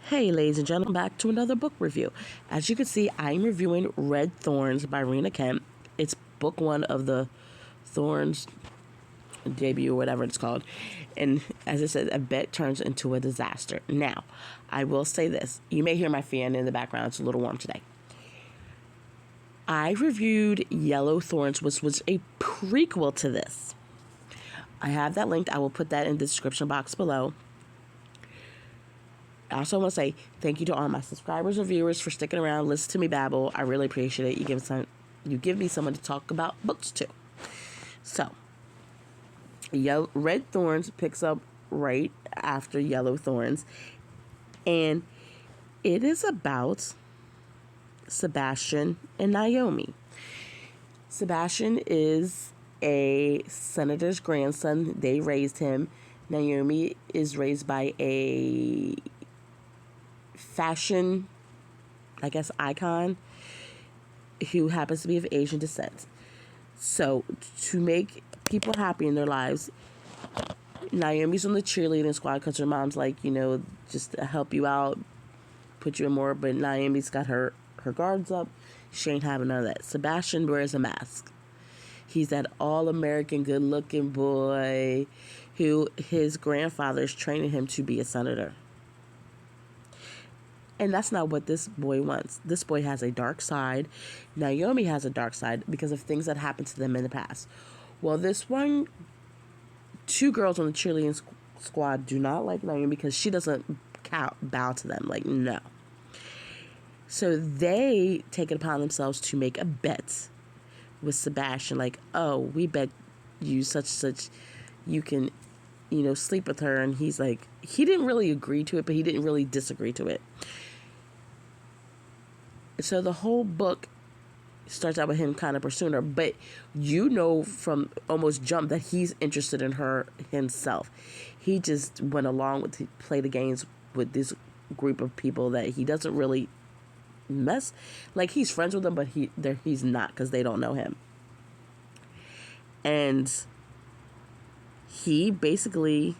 Hey ladies and gentlemen, back to another book review. As you can see, I'm reviewing Red Thorns by Rena Kemp. It's book one of the Thorns debut, or whatever it's called. And as I said, a bet turns into a disaster. Now, I will say this. You may hear my fan in the background. It's a little warm today. I reviewed Yellow Thorns, which was a prequel to this. I have that linked. I will put that in the description box below. I also want to say thank you to all my subscribers and viewers for sticking around, listen to me babble. I really appreciate it. You give me someone to talk about books to. So, Red Thorns picks up right after Yellow Thorns, and it is about Sebastian and Naomi. Sebastian is a senator's grandson. They raised him. Naomi is raised by a fashion, I guess, icon who happens to be of Asian descent. So, to make people happy in their lives, Naomi's on the cheerleading squad because her mom's like, just to help you out, put you in more, but Naomi's got her guards up. She ain't having none of that. Sebastian wears a mask. He's that all-American, good-looking boy who his grandfather is training him to be a senator. And that's not what this boy wants. This boy has a dark side. Naomi has a dark side because of things that happened to them in the past. Well, two girls on the cheerleading squad do not like Naomi because she doesn't bow to them. Like, no. So they take it upon themselves to make a bet with Sebastian. Like, oh, we bet you such you can, sleep with her. And he's like, he didn't really agree to it, but he didn't really disagree to it. So the whole book starts out with him kind of pursuing her, but from almost jump that he's interested in her himself. He just went along to play the games with this group of people that he doesn't really mess. Like, he's friends with them, but he's not because they don't know him. And he basically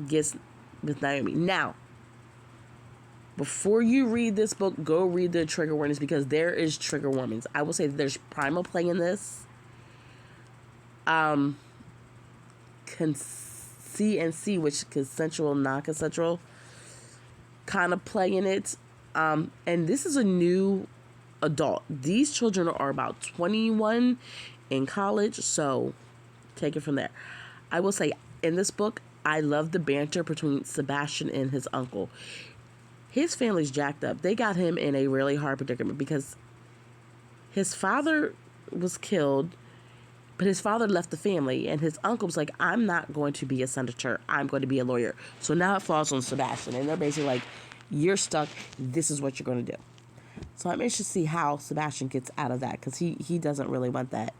gets with Naomi. Now, before you read this book, go read the trigger warnings because there is trigger warnings. I will say that there's primal play in this. CNC, which consensual, non-consensual kind of play in it. And this is a new adult. These children are about 21 in college, so take it from there. I will say, in this book, I love the banter between Sebastian and his uncle. His family's jacked up. They got him in a really hard predicament because his father was killed, but his father left the family, and his uncle was like, I'm not going to be a senator. I'm going to be a lawyer. So now it falls on Sebastian, and they're basically like, you're stuck. This is what you're going to do. So I'm interested to see how Sebastian gets out of that because he doesn't really want that.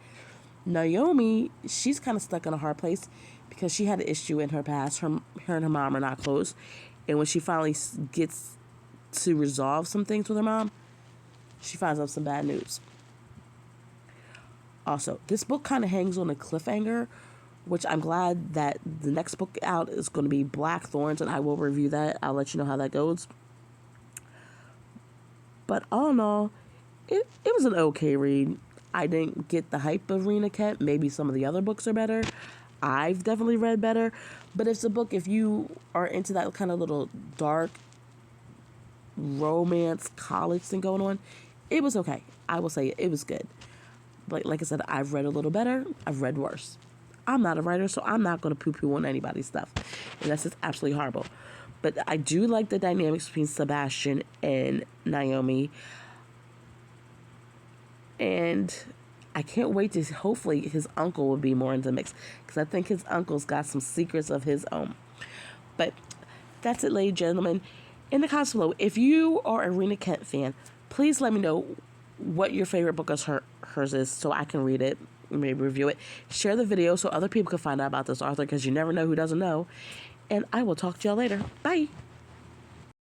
Naomi, she's kind of stuck in a hard place because she had an issue in her past. Her and her mom are not close. And when she finally gets to resolve some things with her mom, she finds out some bad news. Also, this book kind of hangs on a cliffhanger, which I'm glad that the next book out is going to be Black Thorns, and I will review that. I'll let you know how that goes. But all in all, it was an okay read. I didn't get the hype of Rena Kemp. Maybe some of the other books are better. I've definitely read better. But it's a book, if you are into that kind of little dark romance college thing going on, it was okay. I will say it was good. But like I said, I've read a little better. I've read worse. I'm not a writer, so I'm not going to poo-poo on anybody's stuff. And that's just absolutely horrible. But I do like the dynamics between Sebastian and Naomi. And I can't wait to, hopefully his uncle will be more in the mix. Because I think his uncle's got some secrets of his own. But that's it, ladies and gentlemen. In the comments below, if you are a Rena Kemp fan, please let me know what your favorite book of hers is so I can read it, maybe review it. Share the video so other people can find out about this author because you never know who doesn't know. And I will talk to y'all later. Bye.